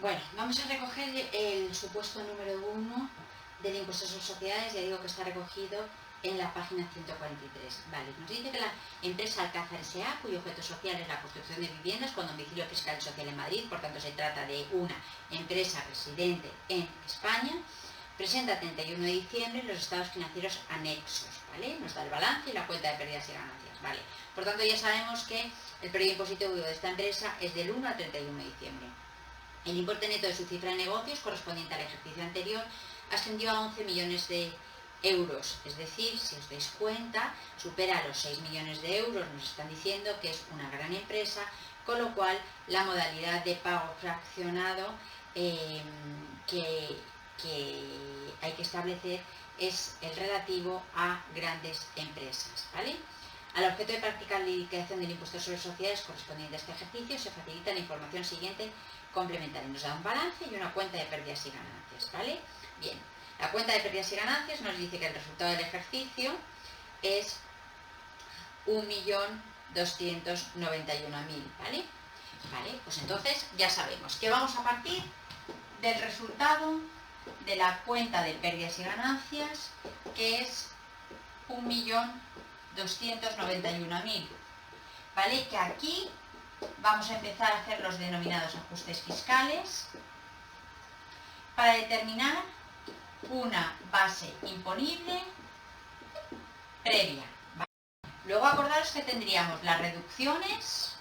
Bueno, vamos a recoger el supuesto número 1 del impuesto sobre sociedades. Ya digo que está recogido en la página 143. Vale, nos dice que la empresa Alcázar S.A., cuyo objeto social es la construcción de viviendas con domicilio fiscal y social en Madrid, por tanto se trata de una empresa residente en España, presenta a 31 de diciembre los estados financieros anexos, ¿vale? Nos da el balance y la cuenta de pérdidas y ganancias, ¿vale? Por tanto ya sabemos que el periodo impositivo de esta empresa es del 1 al 31 de diciembre. El importe neto de su cifra de negocios correspondiente al ejercicio anterior ascendió a 11 millones de euros, es decir, si os dais cuenta, supera los 6 millones de euros, nos están diciendo que es una gran empresa, con lo cual la modalidad de pago fraccionado que hay que establecer es el relativo a grandes empresas, ¿vale? Al objeto de practicar la liquidación del impuesto sobre sociedades correspondiente a este ejercicio se facilita la información siguiente complementaria. Nos da un balance y una cuenta de pérdidas y ganancias, ¿vale? Bien, la cuenta de pérdidas y ganancias nos dice que el resultado del ejercicio es 1.291.000, ¿vale? Vale, pues entonces ya sabemos que vamos a partir del resultado de la cuenta de pérdidas y ganancias, que es 1.291.000, ¿vale? Que aquí vamos a empezar a hacer los denominados ajustes fiscales para determinar una base imponible previa, ¿vale? Luego acordaros que tendríamos las reducciones,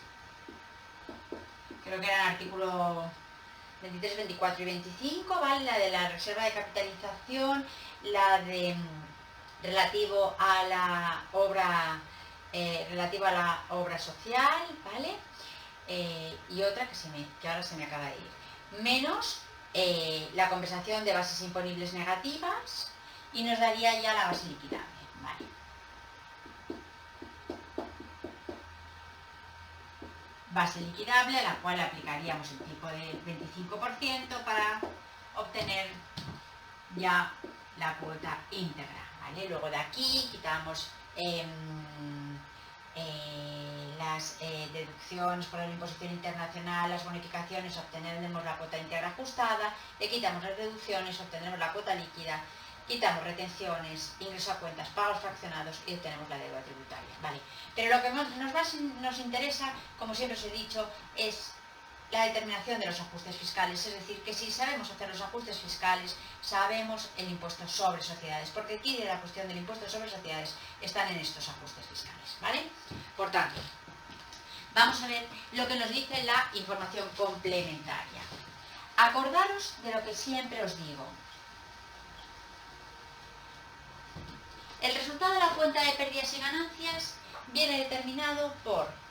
creo que eran artículo 23, 24 y 25, ¿vale? La de la reserva de capitalización, la de relativo a la obra social, ¿vale? Y otra que ahora se me acaba de ir, menos la compensación de bases imponibles negativas, y nos daría ya la base liquidable, ¿vale? Base liquidable a la cual aplicaríamos el tipo del 25% para obtener ya la cuota íntegra, ¿vale? Luego de aquí quitamos las deducciones por la imposición internacional, las bonificaciones, obtendremos la cuota íntegra ajustada, le quitamos las deducciones, obtendremos la cuota líquida, quitamos retenciones, ingresos a cuentas, pagos fraccionados y obtenemos la deuda tributaria, ¿vale? Pero lo que nos interesa, como siempre os he dicho, es la determinación de los ajustes fiscales, es decir, que si sabemos hacer los ajustes fiscales, sabemos el impuesto sobre sociedades, porque aquí de la cuestión del impuesto sobre sociedades están en estos ajustes fiscales, ¿vale? Por tanto, vamos a ver lo que nos dice la información complementaria. Acordaros de lo que siempre os digo. El resultado de la cuenta de pérdidas y ganancias viene determinado por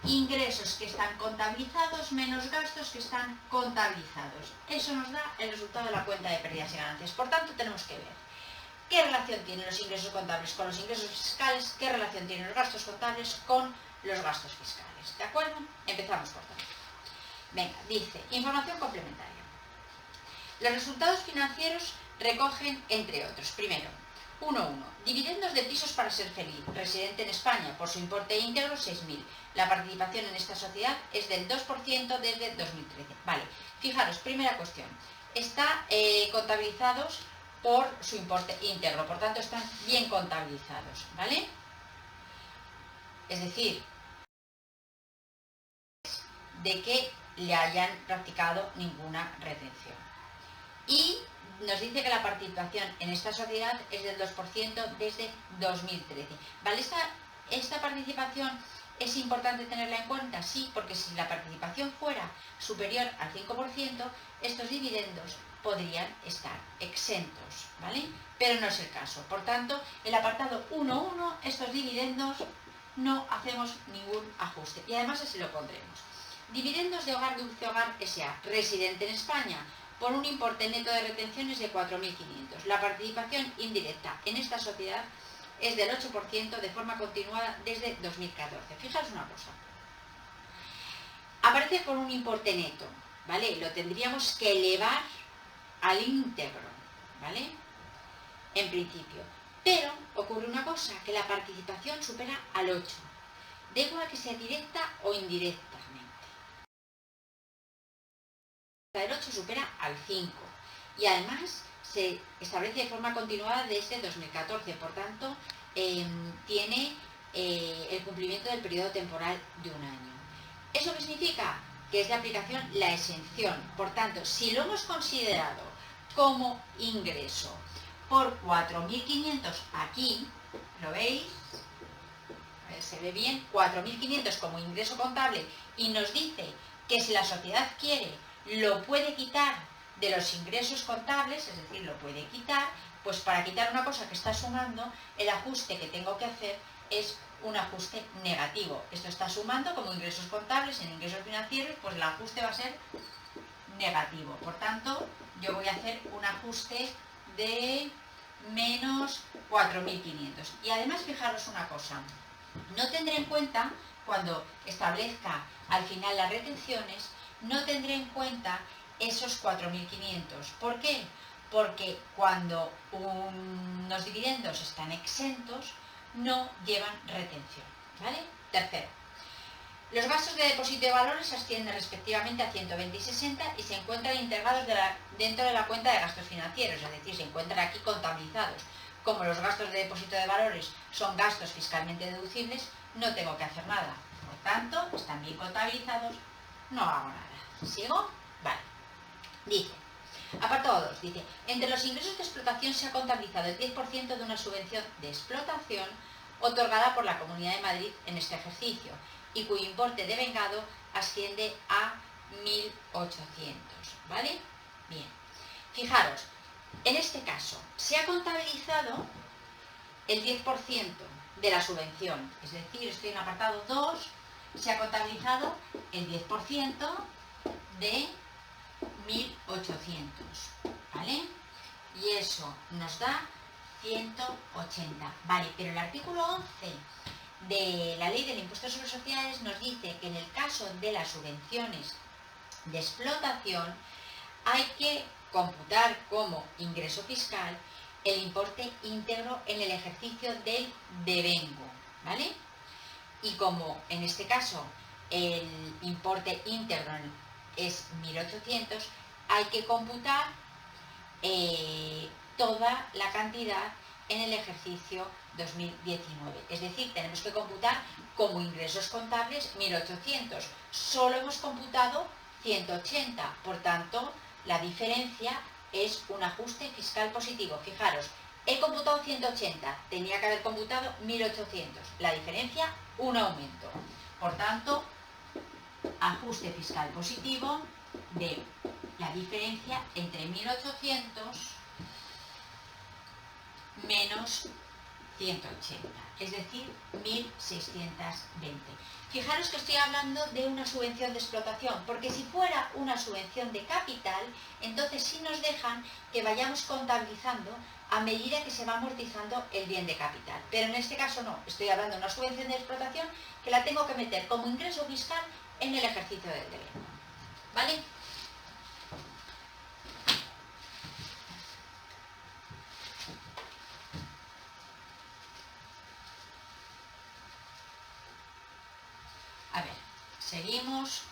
ingresos que están contabilizados menos gastos que están contabilizados. Eso nos da el resultado de la cuenta de pérdidas y ganancias. Por tanto, tenemos que ver qué relación tienen los ingresos contables con los ingresos fiscales, qué relación tienen los gastos contables con los gastos fiscales. ¿De acuerdo? Empezamos por tanto. Venga, dice, información complementaria. Los resultados financieros recogen, entre otros, primero, 1.1. Dividendos de pisos para ser feliz, residente en España, por su importe íntegro 6.000. La participación en esta sociedad es del 2% desde 2013. Vale, fijaros, primera cuestión. Están contabilizados por su importe íntegro, por tanto están bien contabilizados, ¿vale? Es decir, de que le hayan practicado ninguna retención. Y nos dice que la participación en esta sociedad es del 2% desde 2013. ¿Vale? Esta participación es importante tenerla en cuenta, sí, porque si la participación fuera superior al 5%, estos dividendos podrían estar exentos, ¿vale? Pero no es el caso. Por tanto, el apartado 1.1, estos dividendos no hacemos ningún ajuste. Y además así lo pondremos. Dividendos de Hogar Dulce Hogar S.A., residente en España, por un importe neto de retenciones de 4.500. La participación indirecta en esta sociedad es del 8% de forma continuada desde 2014. Fijaos una cosa. Aparece con un importe neto, ¿vale? Lo tendríamos que elevar al íntegro, ¿vale? En principio. Pero ocurre una cosa, que la participación supera al 8%. Da igual que sea directa o indirectamente. El 8 supera al 5. Y además se establece de forma continuada desde 2014, por tanto, tiene el cumplimiento del periodo temporal de un año. ¿Eso qué significa? Que es de aplicación la exención. Por tanto, si lo hemos considerado como ingreso por 4.500 aquí, ¿lo veis? A ver, se ve bien, 4.500 como ingreso contable, y nos dice que si la sociedad quiere, lo puede quitar de los ingresos contables, es decir, lo puede quitar, pues para quitar una cosa que está sumando, el ajuste que tengo que hacer es un ajuste negativo. Esto está sumando como ingresos contables en ingresos financieros, pues el ajuste va a ser negativo. Por tanto, yo voy a hacer un ajuste de menos 4.500. Y además, fijaros una cosa, no tendré en cuenta, cuando establezca al final las retenciones, no tendré en cuenta esos 4.500. ¿Por qué? Porque cuando unos dividendos están exentos, no llevan retención, ¿vale? Tercero, los gastos de depósito de valores se ascienden respectivamente a 120 y 60 y se encuentran integrados dentro de la cuenta de gastos financieros, es decir, se encuentran aquí contabilizados. Como los gastos de depósito de valores son gastos fiscalmente deducibles, no tengo que hacer nada. Por tanto, están bien contabilizados, no hago nada. ¿Sigo? Vale. Dice, apartado 2, dice, entre los ingresos de explotación se ha contabilizado el 10% de una subvención de explotación otorgada por la Comunidad de Madrid en este ejercicio y cuyo importe devengado asciende a 1.800, ¿vale? Bien, fijaros, en este caso se ha contabilizado el 10% de la subvención, es decir, estoy en apartado 2, se ha contabilizado el 10% de 1.800, ¿vale? Y eso nos da 180, ¿vale? Pero el artículo 11 de la ley del impuesto sobre sociedades nos dice que en el caso de las subvenciones de explotación hay que computar como ingreso fiscal el importe íntegro en el ejercicio del devengo, ¿vale? Y como en este caso el importe íntegro es 1.800, hay que computar toda la cantidad en el ejercicio 2019. Es decir, tenemos que computar como ingresos contables 1.800. Solo hemos computado 180. Por tanto, la diferencia es un ajuste fiscal positivo. Fijaros, he computado 180, tenía que haber computado 1.800. La diferencia, un aumento. Por tanto, ajuste fiscal positivo de la diferencia entre 1.800 menos 180, es decir, 1.620. Fijaros que estoy hablando de una subvención de explotación, porque si fuera una subvención de capital, entonces sí nos dejan que vayamos contabilizando a medida que se va amortizando el bien de capital. Pero en este caso no, estoy hablando de una subvención de explotación que la tengo que meter como ingreso fiscal en el ejercicio del devengo, ¿vale? A ver, seguimos.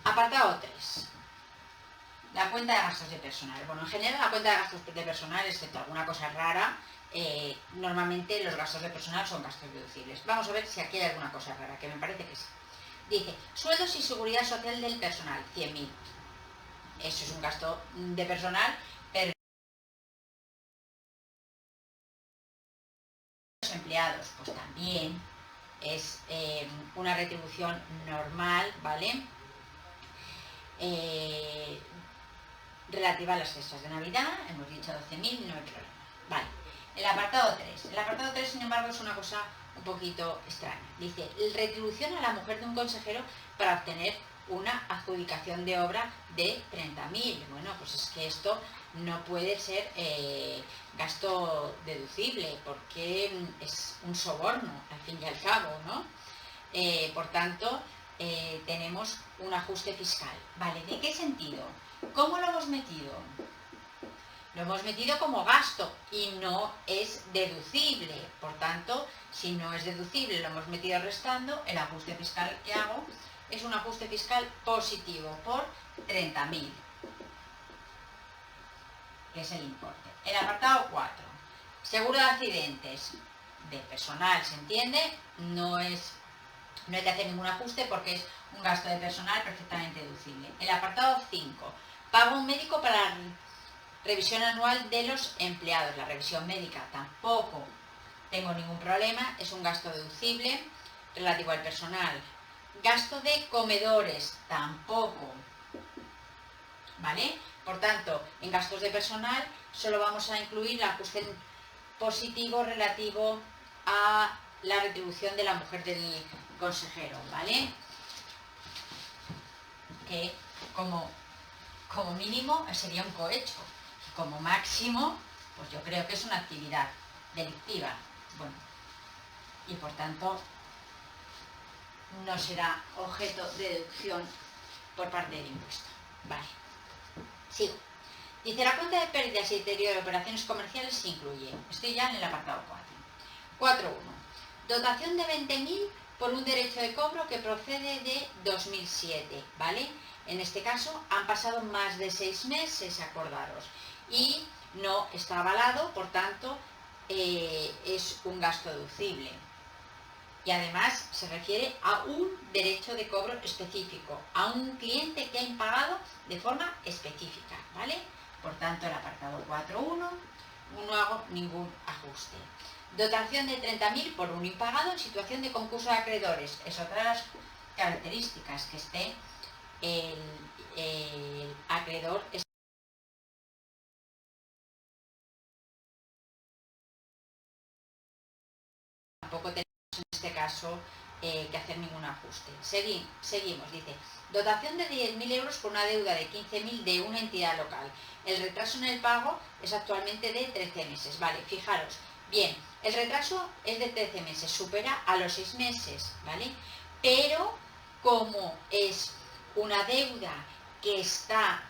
Apartado 3. La cuenta de gastos de personal. Bueno, en general la cuenta de gastos de personal, excepto alguna cosa rara, normalmente los gastos de personal son gastos deducibles. Vamos a ver si aquí hay alguna cosa rara, que me parece que sí. Dice, sueldos y seguridad social del personal, 100.000. Eso es un gasto de personal, pero los empleados, pues también es una retribución normal, ¿vale? Relativa a las fiestas de Navidad, hemos dicho 12.000, no hay problema. Vale, el apartado 3. El apartado 3, sin embargo, es una cosa un poquito extraña. Dice, retribución a la mujer de un consejero para obtener una adjudicación de obra de 30.000. Bueno, pues es que esto no puede ser gasto deducible, porque es un soborno, al fin y al cabo, ¿no? Por tanto, tenemos un ajuste fiscal. Vale, ¿de qué sentido? ¿Cómo lo hemos metido? Lo hemos metido como gasto y no es deducible. Por tanto, si no es deducible, lo hemos metido restando, el ajuste fiscal que hago es un ajuste fiscal positivo por 30.000, que es el importe. El apartado 4, seguro de accidentes de personal, ¿se entiende? No hay que hacer ningún ajuste porque es un gasto de personal perfectamente deducible. El apartado 5, pago un médico para la revisión anual de los empleados. La revisión médica tampoco tengo ningún problema, es un gasto deducible relativo al personal. Gasto de comedores, tampoco, ¿vale? Por tanto, en gastos de personal solo vamos a incluir el ajuste positivo relativo a la retribución de la mujer del consejero, ¿vale? Que como mínimo sería un cohecho, como máximo, pues yo creo que es una actividad delictiva, bueno, y por tanto no será objeto de deducción por parte del impuesto. Vale, sigo. Dice, la cuenta de pérdidas y deterioro de operaciones comerciales se incluye. Estoy ya en el apartado 4. 4.1. Dotación de 20.000 por un derecho de cobro que procede de 2007, ¿vale? En este caso han pasado más de 6 meses, acordaros, y no está avalado, por tanto, es un gasto deducible. Y además se refiere a un derecho de cobro específico, a un cliente que ha impagado de forma específica, ¿vale? Por tanto, el apartado 4.1 no hago ningún ajuste. Dotación de 30.000 por un impagado en situación de concurso de acreedores. Es otra de las características, que esté el acreedor. Tampoco tenemos en este caso que hacer ningún ajuste. Seguimos, dice, dotación de 10.000 euros por una deuda de 15.000 de una entidad local. El retraso en el pago es actualmente de 13 meses. Vale, fijaros, bien, el retraso es de 13 meses, supera a los 6 meses, ¿vale? Pero como es una deuda que está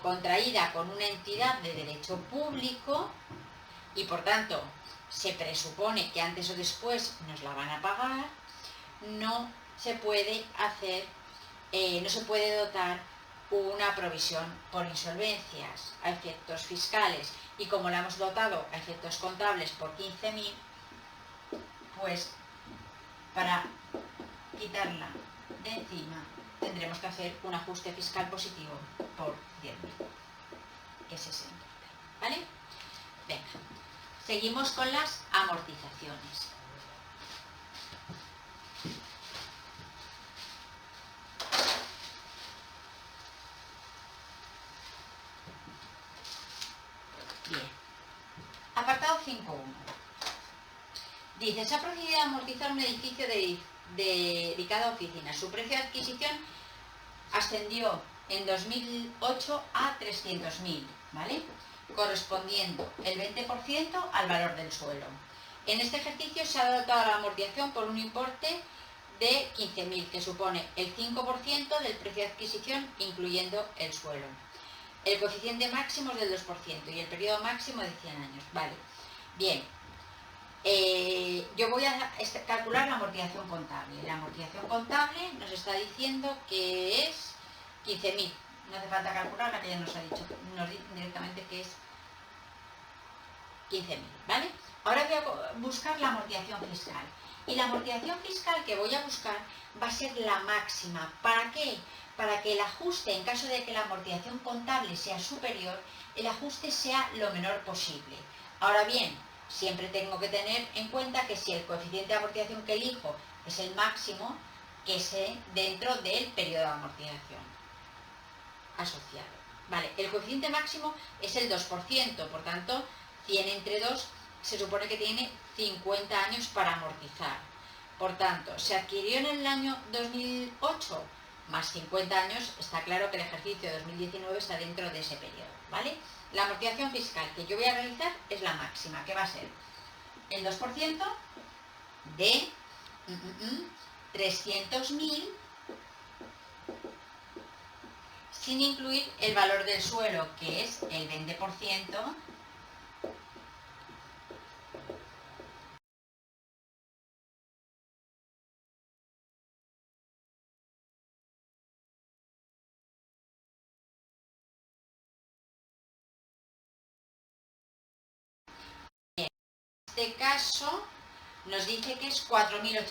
contraída con una entidad de derecho público y por tanto se presupone que antes o después nos la van a pagar, no se puede hacer, no se puede dotar una provisión por insolvencias a efectos fiscales, y como la hemos dotado a efectos contables por 15.000, pues para quitarla de encima tendremos que hacer un ajuste fiscal positivo por 10.000, que es ese importe, ¿vale? Venga, seguimos con las amortizaciones. Bien, apartado 5.1. Dice, se ha procedido a amortizar un edificio dedicado a oficinas. Su precio de adquisición ascendió en 2008 a 300.000, ¿vale? Correspondiendo el 20% al valor del suelo. En este ejercicio se ha dotado la amortización por un importe de 15.000, que supone el 5% del precio de adquisición, incluyendo el suelo. El coeficiente máximo es del 2% y el periodo máximo de 100 años. Vale, bien. Yo voy a calcular la amortización contable. La amortización contable nos está diciendo que es 15.000. No hace falta calcularla, que ya nos ha dicho directamente que es 15.000, ¿vale? Ahora voy a buscar la amortización fiscal. Y la amortización fiscal que voy a buscar va a ser la máxima. ¿Para qué? Para que el ajuste, en caso de que la amortización contable sea superior, el ajuste sea lo menor posible. Ahora bien, siempre tengo que tener en cuenta que si el coeficiente de amortización que elijo es el máximo, que sea dentro del periodo de amortización asociado. Vale, el coeficiente máximo es el 2%, por tanto, 100 entre 2 se supone que tiene 50 años para amortizar. Por tanto, se adquirió en el año 2008, más 50 años, está claro que el ejercicio 2019 está dentro de ese periodo, ¿vale? La amortización fiscal que yo voy a realizar es la máxima, que va a ser el 2% de 300.000, sin incluir el valor del suelo, que es el 20% este caso nos dice que es 4.800.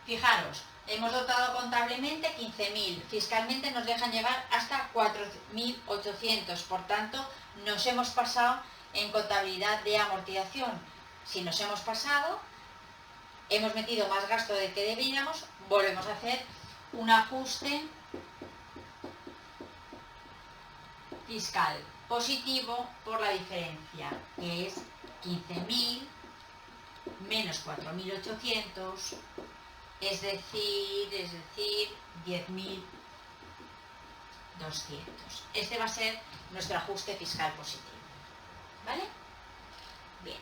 Fijaros, hemos dotado contablemente 15.000, fiscalmente nos dejan llegar hasta 4.800, por tanto nos hemos pasado en contabilidad de amortización. Si nos hemos pasado, hemos metido más gasto del que debíamos, volvemos a hacer un ajuste fiscal positivo por la diferencia, que es 15.000 menos 4.800, es decir 10.200. Este va a ser nuestro ajuste fiscal positivo. ¿Vale? Bien.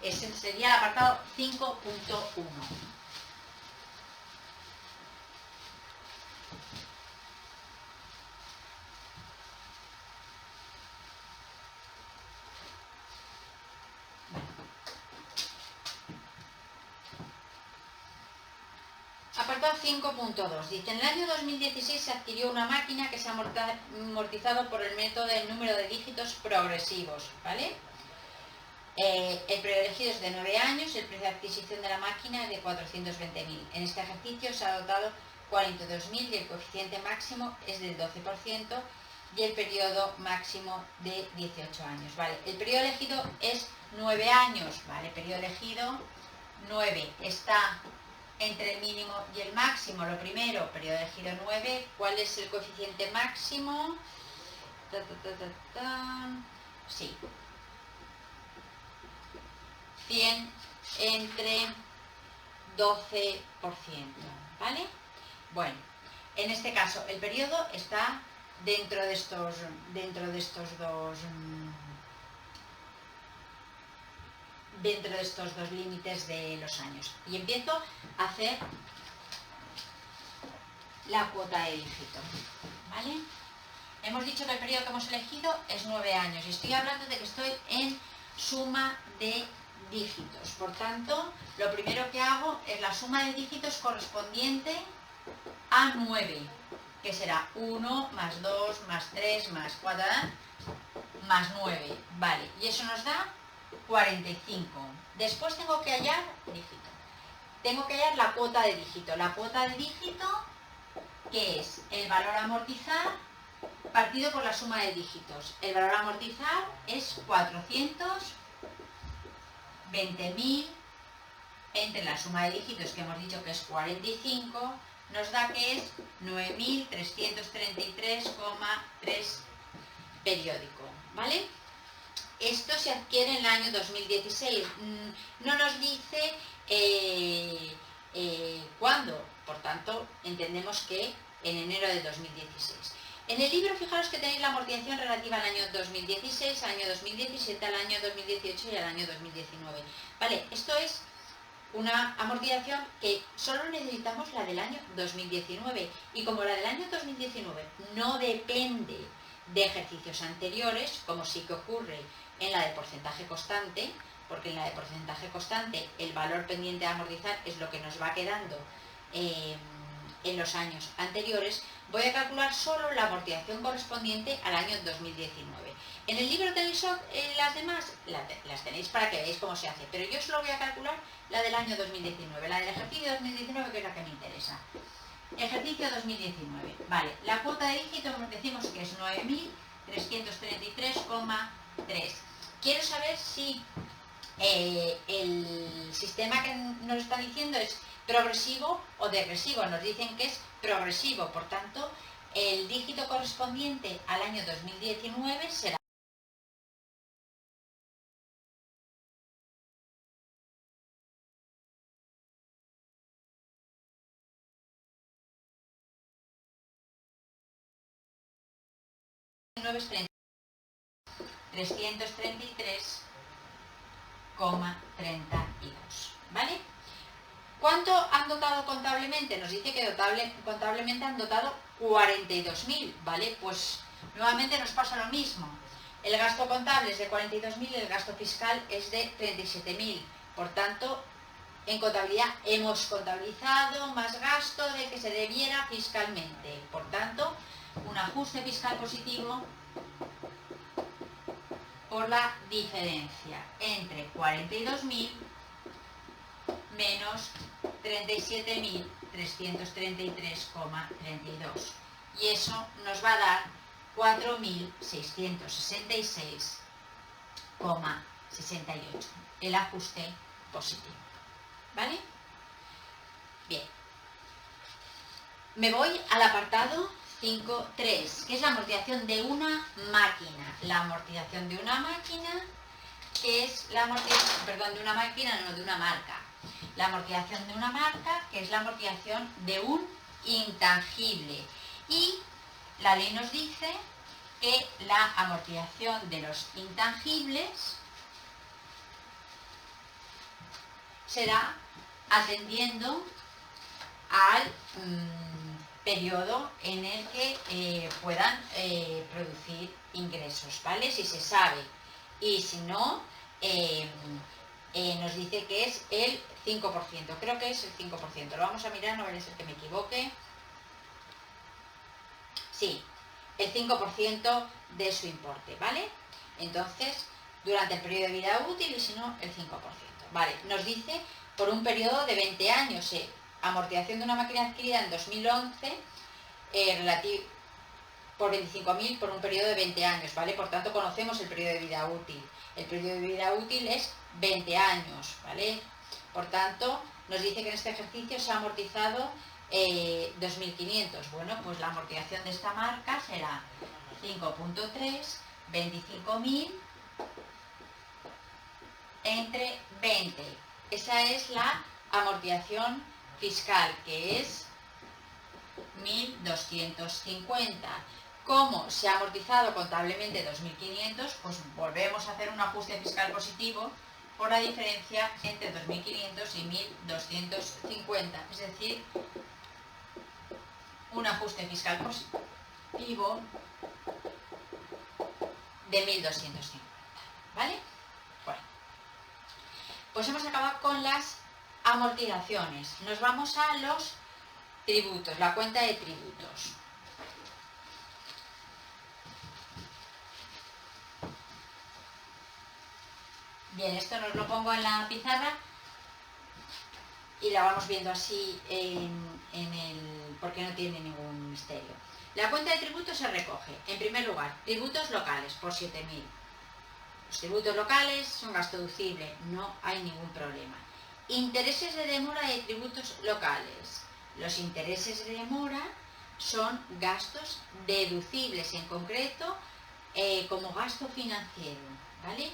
Ese sería el apartado 5.1. Apartado 5.2. Dice, en el año 2016 se adquirió una máquina que se ha amortizado por el método del número de dígitos progresivos, ¿vale? El periodo elegido es de 9 años, el precio de adquisición de la máquina es de 420.000. En este ejercicio se ha dotado 42.000 y el coeficiente máximo es del 12% y el periodo máximo de 18 años, ¿vale? El periodo elegido es 9 años, ¿vale? Periodo elegido 9, está entre el mínimo y el máximo. Lo primero, periodo elegido 9, ¿cuál es el coeficiente máximo? Sí. 100 entre 12%, ¿vale? Bueno, en este caso el periodo está dentro de estos dos límites de los años. Y empiezo a hacer la cuota de dígito, ¿vale? Hemos dicho que el periodo que hemos elegido es 9 años y estoy hablando de que estoy en suma de dígitos. Por tanto, lo primero que hago es la suma de dígitos correspondiente a 9, que será 1 más 2 más 3 más 4 más 9, ¿vale? Y eso nos da 45. Después tengo que hallar dígito. Tengo que hallar la cuota de dígito. La cuota de dígito, que es el valor a amortizar partido por la suma de dígitos. El valor a amortizar es 420.000 entre la suma de dígitos, que hemos dicho que es 45, nos da que es 9.333,3 periódico, ¿vale? Esto se adquiere en el año 2016. No nos dice cuándo, por tanto, entendemos que en enero de 2016. En el libro, fijaros que tenéis la amortización relativa al año 2016, al año 2017, al año 2018 y al año 2019. Vale, esto es una amortización que solo necesitamos la del año 2019. Y como la del año 2019 no depende de ejercicios anteriores, como sí que ocurre en la de porcentaje constante, porque en la de porcentaje constante el valor pendiente a amortizar es lo que nos va quedando en los años anteriores, voy a calcular solo la amortización correspondiente al año 2019. En el libro tenéis las demás, las tenéis para que veáis cómo se hace, pero yo solo voy a calcular la del año 2019, la del ejercicio 2019, que es la que me interesa. Ejercicio 2019, vale, la cuota de dígito decimos que es 9.333,3. Quiero saber si el sistema que nos está diciendo es progresivo o degresivo. Nos dicen que es progresivo, por tanto, el dígito correspondiente al año 2019 será es 333,32, ¿vale? ¿Cuánto han dotado contablemente? Nos dice que contablemente han dotado 42.000, ¿vale? Pues nuevamente nos pasa lo mismo. El gasto contable es de 42.000 y el gasto fiscal es de 37.000. Por tanto, en contabilidad hemos contabilizado más gasto del que se debiera fiscalmente. Por tanto, un ajuste fiscal positivo por la diferencia entre 42.000 menos 37.333,32. Y eso nos va a dar 4.666,68. El ajuste positivo. ¿Vale? Bien. Me voy al apartado 5.3, que es la amortización de una máquina. La amortización de una máquina, que es la amortización, perdón, de una máquina, no de una marca. La amortización de una marca, que es la amortización de un intangible. Y la ley nos dice que la amortización de los intangibles será atendiendo al periodo en el que puedan producir ingresos, ¿vale? Si se sabe. Y si no, nos dice que es el 5%. Creo que es el 5%. Lo vamos a mirar, no vaya a ser que me equivoque. Sí, el 5% de su importe, ¿vale? Entonces, durante el periodo de vida útil y si no, el 5%. Vale, nos dice por un periodo de 20 años, amortización de una máquina adquirida en 2011, por 25.000 por un periodo de 20 años, ¿vale? Por tanto, conocemos el periodo de vida útil. El periodo de vida útil es 20 años, ¿vale? Por tanto, nos dice que en este ejercicio se ha amortizado 2.500. Bueno, pues la amortización de esta marca será 5.3, 25.000 entre 20. Esa es la amortización fiscal, que es 1.250. Como se ha amortizado contablemente 2.500, pues volvemos a hacer un ajuste fiscal positivo por la diferencia entre 2.500 y 1.250. Es decir, un ajuste fiscal positivo de 1.250. ¿Vale? Bueno, pues hemos acabado con las amortizaciones. Nos vamos a los tributos, la cuenta de tributos. Bien, esto nos lo pongo en la pizarra y la vamos viendo así porque no tiene ningún misterio. La cuenta de tributos se recoge, en primer lugar, tributos locales por 7.000. Los tributos locales son gasto deducible, no hay ningún problema. Intereses de demora de tributos locales. Los intereses de demora son gastos deducibles, en concreto como gasto financiero, ¿vale?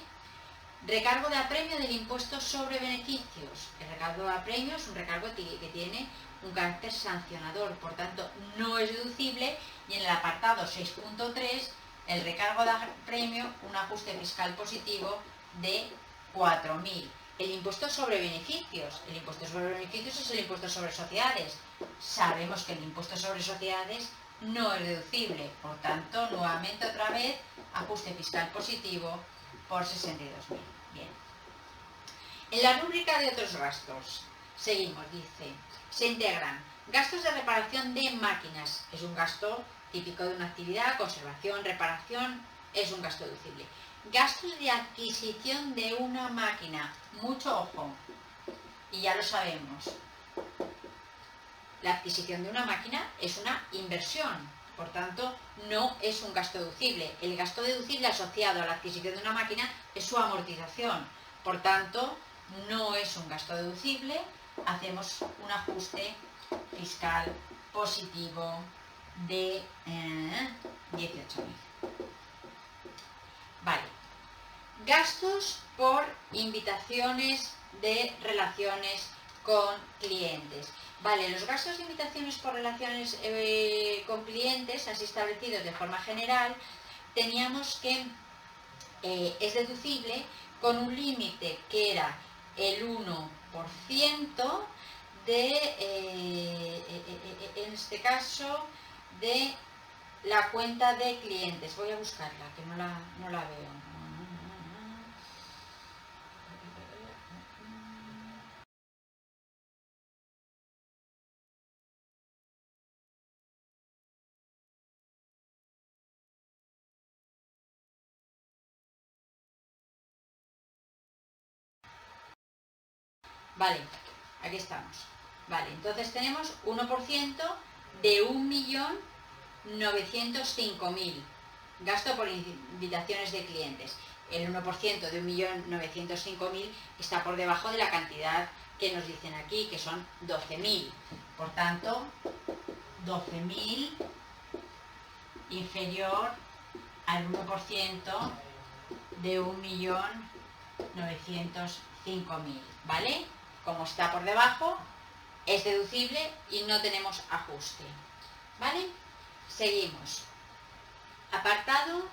Recargo de apremio del impuesto sobre beneficios. El recargo de apremio es un recargo que tiene un carácter sancionador, por tanto no es deducible, y en el apartado 6.3 el recargo de apremio, un ajuste fiscal positivo de 4.000. El impuesto sobre beneficios. El impuesto sobre beneficios es el impuesto sobre sociedades. Sabemos que el impuesto sobre sociedades no es deducible, por tanto, nuevamente otra vez, ajuste fiscal positivo por 62.000. Bien. En la rúbrica de otros gastos, seguimos, dice, se integran gastos de reparación de máquinas, es un gasto típico de una actividad, conservación, reparación, es un gasto deducible. Gastos de adquisición de una máquina, mucho ojo, y ya lo sabemos, la adquisición de una máquina es una inversión, por tanto, no es un gasto deducible. El gasto deducible asociado a la adquisición de una máquina es su amortización, por tanto, no es un gasto deducible, hacemos un ajuste fiscal positivo de 18.000. Vale. Gastos por invitaciones de relaciones con clientes. Vale, los gastos de invitaciones por relaciones con clientes, así establecidos de forma general, teníamos que es deducible con un límite que era el 1% en este caso, de la cuenta de clientes. Voy a buscarla, que no la veo. Vale, aquí estamos. Vale, entonces tenemos 1% de 1.905.000. Gasto por invitaciones de clientes. El 1% de 1.905.000 está por debajo de la cantidad que nos dicen aquí, que son 12.000. Por tanto, 12.000 inferior al 1% de 1.905.000, ¿vale? Como está por debajo, es deducible y no tenemos ajuste, ¿vale? Seguimos. Apartado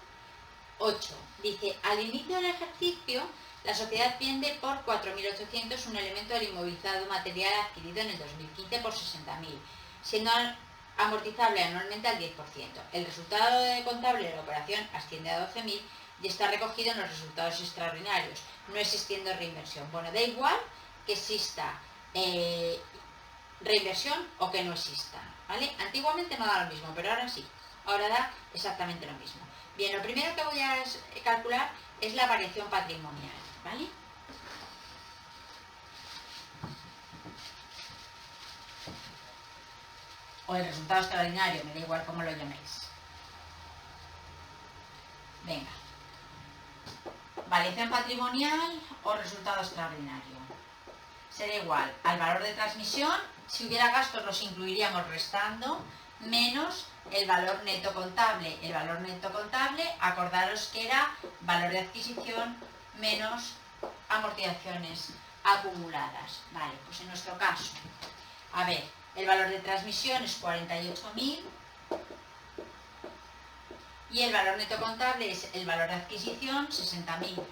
8. Dice, al inicio del ejercicio, la sociedad vende por 4.800 un elemento del inmovilizado material adquirido en el 2015 por 60.000, siendo amortizable anualmente al 10%. El resultado contable de la operación asciende a 12.000 y está recogido en los resultados extraordinarios, no existiendo reinversión. Bueno, da igual que exista reinversión o que no exista, ¿vale? Antiguamente no da lo mismo, pero ahora sí. Ahora da exactamente lo mismo. Bien, lo primero que voy a calcular es la variación patrimonial, ¿vale? O el resultado extraordinario, me da igual cómo lo llaméis. Venga. Variación patrimonial o resultado extraordinario. Será igual al valor de transmisión. Si hubiera gastos los incluiríamos restando, menos el valor neto contable. El valor neto contable, acordaros que era valor de adquisición menos amortizaciones acumuladas. Vale, pues en nuestro caso, a ver, el valor de transmisión es 48.000 y el valor neto contable es el valor de adquisición, 60.000,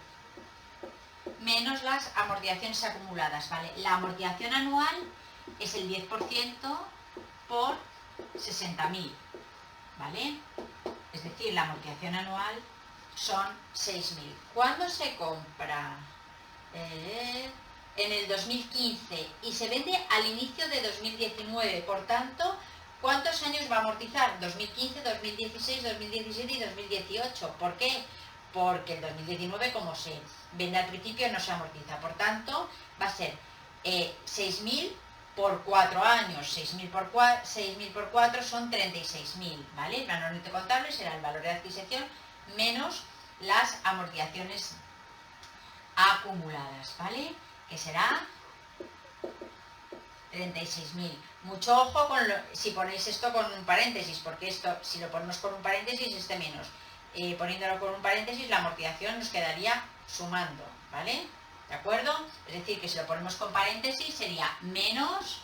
menos las amortizaciones acumuladas, ¿vale? La amortización anual es el 10% por 60.000, ¿vale? Es decir, la amortización anual son 6.000. ¿Cuándo se compra? En el 2015 y se vende al inicio de 2019, por tanto, ¿cuántos años va a amortizar? 2015, 2016, 2017 y 2018. ¿Por qué? Porque el 2019, como se vende al principio, no se amortiza. Por tanto, va a ser 6.000 por 4 años. 6.000 por 4 son 36.000, ¿vale? El valor neto contable será el valor de adquisición menos las amortizaciones acumuladas, ¿vale? Que será 36.000. Mucho ojo con si ponéis esto con un paréntesis, porque esto, si lo ponemos con un paréntesis, este menos. Poniéndolo con un paréntesis, la amortización nos quedaría sumando, ¿vale? ¿De acuerdo? Es decir, que si lo ponemos con paréntesis sería menos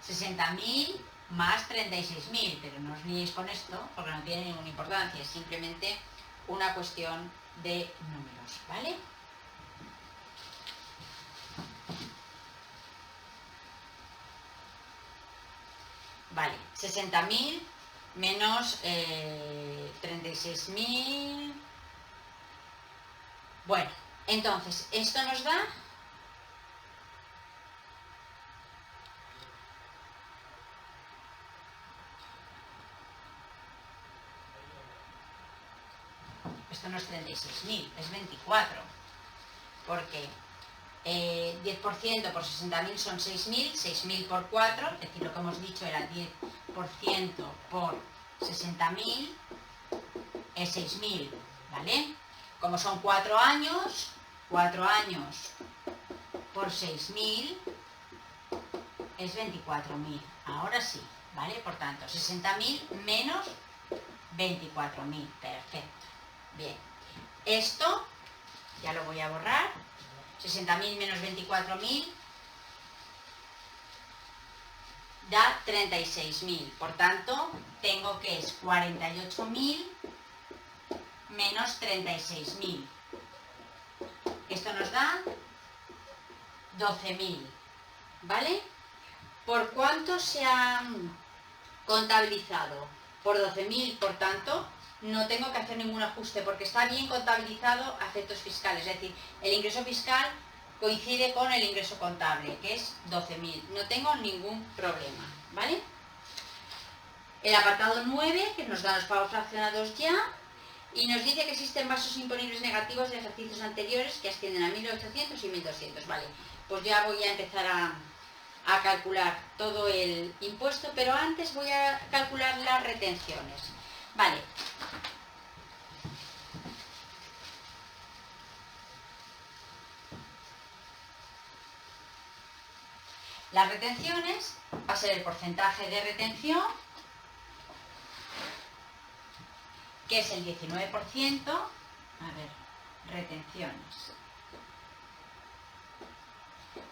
60.000 más 36.000, pero no os liéis con esto porque no tiene ninguna importancia, es simplemente una cuestión de números, ¿vale? Vale, 60.000 menos 36.000. Bueno, entonces, esto nos da esto no es 36.000, es 24, porque 10% por 60.000 son 6.000, 6.000 por 4, es decir, lo que hemos dicho era 10% por 60.000 es 6.000, ¿vale? Como son 4 años por 6.000 es 24.000. Ahora sí, ¿vale? Por tanto, 60.000 menos 24.000. Perfecto. Bien. Esto ya lo voy a borrar. 60.000 menos 24.000 da 36.000. Por tanto, tengo que es 48.000 menos 36.000. Esto nos da 12.000, ¿vale? ¿Por cuánto se ha contabilizado? Por 12.000, por tanto, no tengo que hacer ningún ajuste porque está bien contabilizado a efectos fiscales. Es decir, el ingreso fiscal coincide con el ingreso contable, que es 12.000. No tengo ningún problema, ¿vale? El apartado 9, que nos da los pagos fraccionados ya. y nos dice que existen gastos imponibles negativos de ejercicios anteriores que ascienden a 1.800 y 1.200. Vale, pues ya voy a empezar a calcular todo el impuesto, pero antes voy a calcular las retenciones. Vale. Las retenciones va a ser el porcentaje de retención, que es el 19%. A ver, retenciones.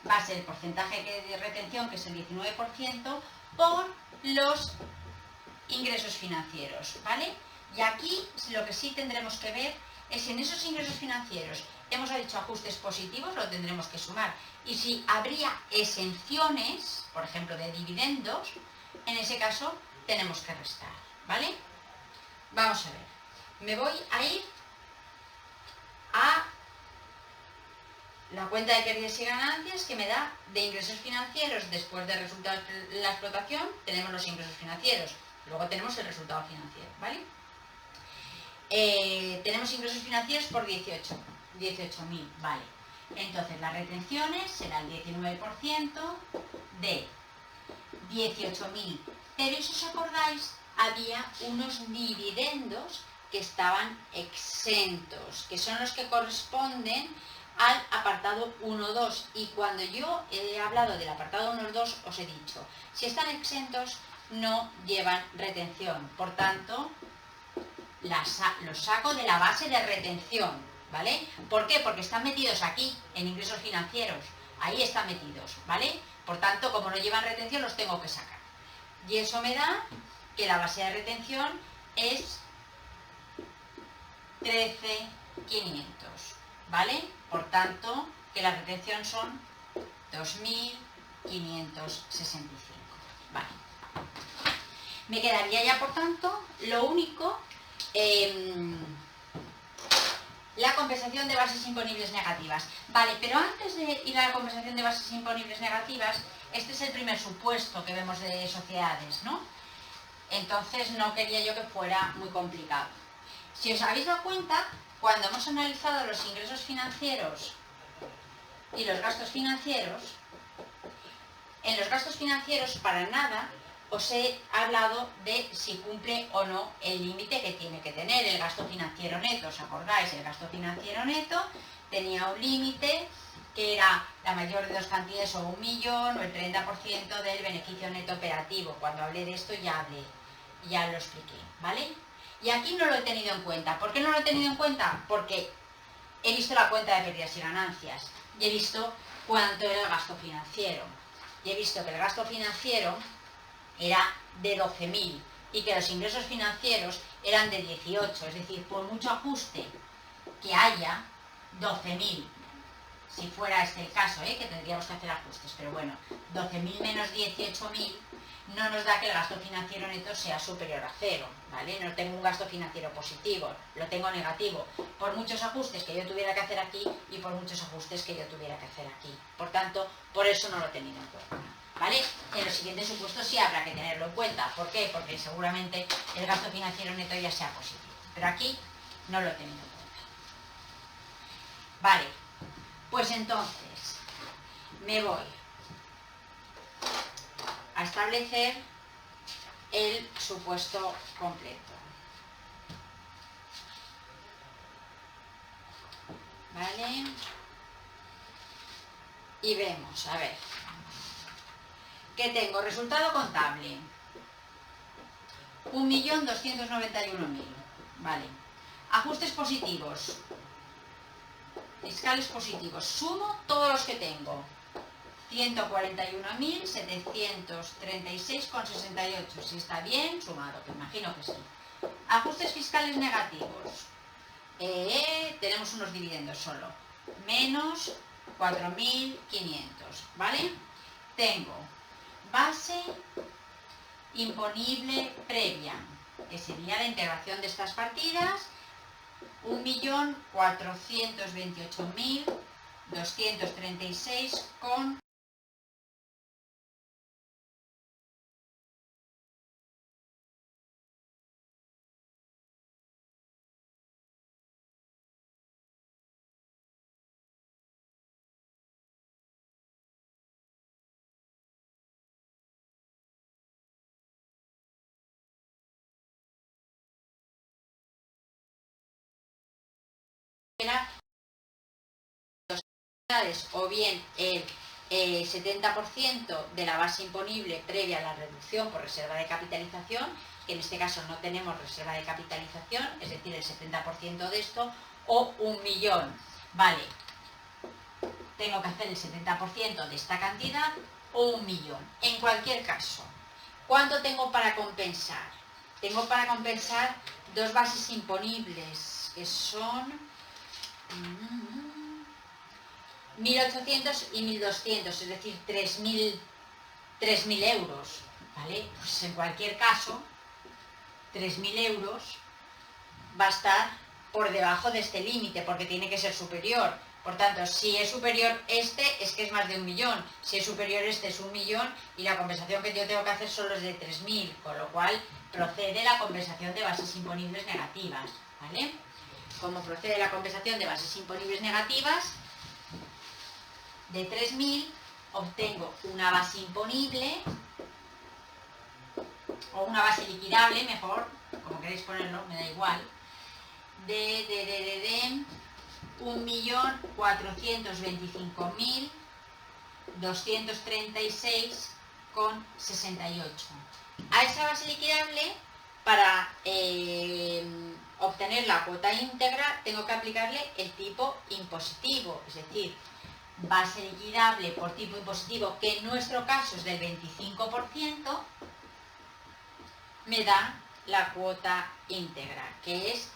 Va a ser el porcentaje de retención, que es el 19%, por los ingresos financieros, ¿vale? Y aquí lo que sí tendremos que ver es si en esos ingresos financieros hemos dicho ajustes positivos, lo tendremos que sumar. Y si habría exenciones, por ejemplo, de dividendos, en ese caso tenemos que restar, ¿vale? Vamos a ver. Me voy a ir a la cuenta de pérdidas y ganancias, que me da de ingresos financieros. Después del resultado de la explotación tenemos los ingresos financieros, luego tenemos el resultado financiero, ¿vale? Tenemos ingresos financieros por 18.000, ¿vale? Entonces las retenciones serán el 19% de 18.000, pero si os acordáis, había unos dividendos que estaban exentos, que son los que corresponden al apartado 1.2, y cuando yo he hablado del apartado 1.2 os he dicho, si están exentos no llevan retención, por tanto los saco de la base de retención, ¿vale? ¿Por qué? Porque están metidos aquí, en ingresos financieros, ahí están metidos, ¿vale? Por tanto, como no llevan retención, los tengo que sacar. Y eso me da que la base de retención es 13.500, ¿vale? Por tanto, que la retención son 2.565, ¿vale? Me quedaría ya, por tanto, lo único, la compensación de bases imponibles negativas. Vale, pero antes de ir a la compensación de bases imponibles negativas, este es el primer supuesto que vemos de sociedades, ¿no? Entonces no quería yo que fuera muy complicado. Si os habéis dado cuenta, cuando hemos analizado los ingresos financieros y los gastos financieros, en los gastos financieros para nada os he hablado de si cumple o no el límite que tiene que tener el gasto financiero neto. ¿Os acordáis? El gasto financiero neto tenía un límite que era la mayor de dos cantidades o 1 millón o el 30% del beneficio neto operativo. Cuando hablé de esto ya lo expliqué, ¿vale? Y aquí no lo he tenido en cuenta. ¿Por qué no lo he tenido en cuenta? Porque he visto la cuenta de pérdidas y ganancias y he visto cuánto era el gasto financiero. Y he visto que el gasto financiero era de 12.000 y que los ingresos financieros eran de 18, es decir, por mucho ajuste que haya, 12.000, si fuera este el caso, que tendríamos que hacer ajustes, pero bueno, 12.000 menos 18.000 no nos da que el gasto financiero neto sea superior a cero, ¿vale? No tengo un gasto financiero positivo, lo tengo negativo, por muchos ajustes que yo tuviera que hacer aquí y por muchos ajustes que yo tuviera que hacer aquí. Por tanto, por eso no lo he tenido en cuenta, ¿vale? En los siguientes supuestos sí habrá que tenerlo en cuenta. ¿Por qué? Porque seguramente el gasto financiero neto ya sea positivo, pero aquí no lo he tenido en cuenta. Vale, pues entonces me voy a establecer el supuesto completo. ¿Vale? Y vemos, a ver, que tengo resultado contable 1.291.000, ¿vale? Ajustes positivos, fiscales positivos, sumo todos los que tengo, 141.736,68, si está bien sumado, que imagino que sí. Ajustes fiscales negativos, tenemos unos dividendos solo, menos 4.500, ¿vale? Tengo base imponible previa, que sería la integración de estas partidas, 1.428.236,... o bien el 70% de la base imponible previa a la reducción por reserva de capitalización, que en este caso no tenemos reserva de capitalización, es decir, el 70% de esto, o 1.000.000. Vale, tengo que hacer el 70% de esta cantidad o 1.000.000. En cualquier caso, ¿cuánto tengo para compensar? Tengo para compensar dos bases imponibles, que son 1.800 y 1.200, es decir, 3.000 euros, ¿vale? Pues en cualquier caso, 3.000 euros va a estar por debajo de este límite, porque tiene que ser superior. Por tanto, si es superior este, es que es más de 1.000.000. Si es superior este, es 1.000.000, y la compensación que yo tengo que hacer solo es de 3.000, con lo cual procede la compensación de bases imponibles negativas, ¿vale? Como procede la compensación de bases imponibles negativas, de 3.000 obtengo una base imponible, o una base liquidable, mejor, como queréis ponerlo, me da igual, de 1.425.236,68. A esa base liquidable, para obtener la cuota íntegra, tengo que aplicarle el tipo impositivo, es decir, base liquidable por tipo impositivo, que en nuestro caso es del 25%, me da la cuota íntegra, que es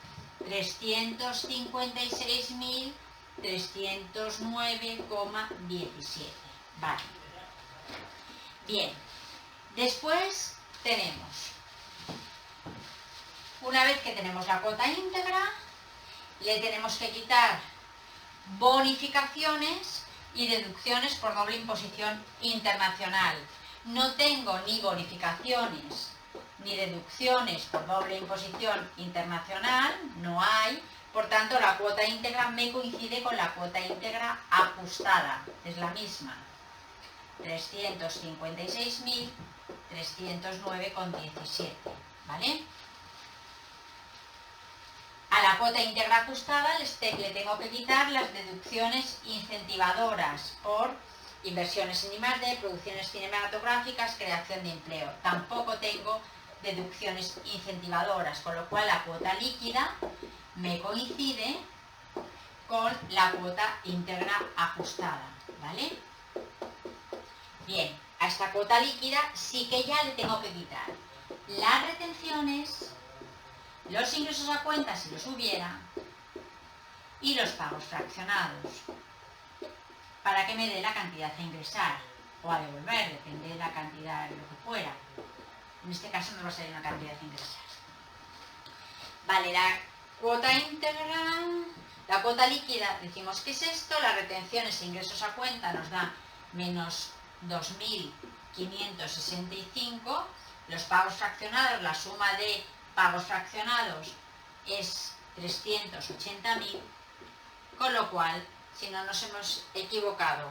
356.309,17. Vale. Bien. Después tenemos, una vez que tenemos la cuota íntegra, le tenemos que quitar bonificaciones y deducciones por doble imposición internacional. No tengo ni bonificaciones ni deducciones por doble imposición internacional, no hay, por tanto la cuota íntegra me coincide con la cuota íntegra ajustada, es la misma, 356.309,17, ¿vale? A la cuota íntegra ajustada le tengo que quitar las deducciones incentivadoras por inversiones en I+D, producciones cinematográficas, creación de empleo. Tampoco tengo deducciones incentivadoras, con lo cual la cuota líquida me coincide con la cuota íntegra ajustada, ¿vale? Bien, a esta cuota líquida sí que ya le tengo que quitar las retenciones, los ingresos a cuenta si los hubiera, y los pagos fraccionados, para que me dé la cantidad a ingresar o a devolver, depende de la cantidad de lo que fuera. En este caso no va a ser una cantidad a ingresar. Vale, la cuota íntegra, la cuota líquida, decimos que es esto, las retenciones e ingresos a cuenta nos da menos 2.565, los pagos fraccionados, la suma de pagos fraccionados es 380.000, con lo cual, si no nos hemos equivocado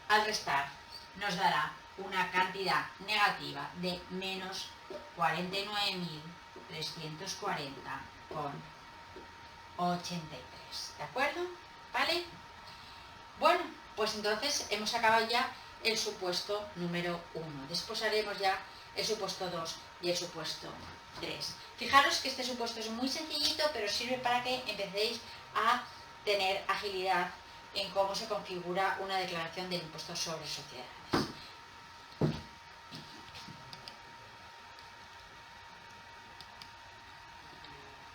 al restar, nos dará una cantidad negativa de menos 49.340,83. ¿De acuerdo? ¿Vale? Bueno, pues entonces hemos acabado ya el supuesto número 1. Después haremos ya el supuesto 2 y el supuesto 3. Fijaros que este supuesto es muy sencillito, pero sirve para que empecéis a tener agilidad en cómo se configura una declaración del impuesto sobre sociedades.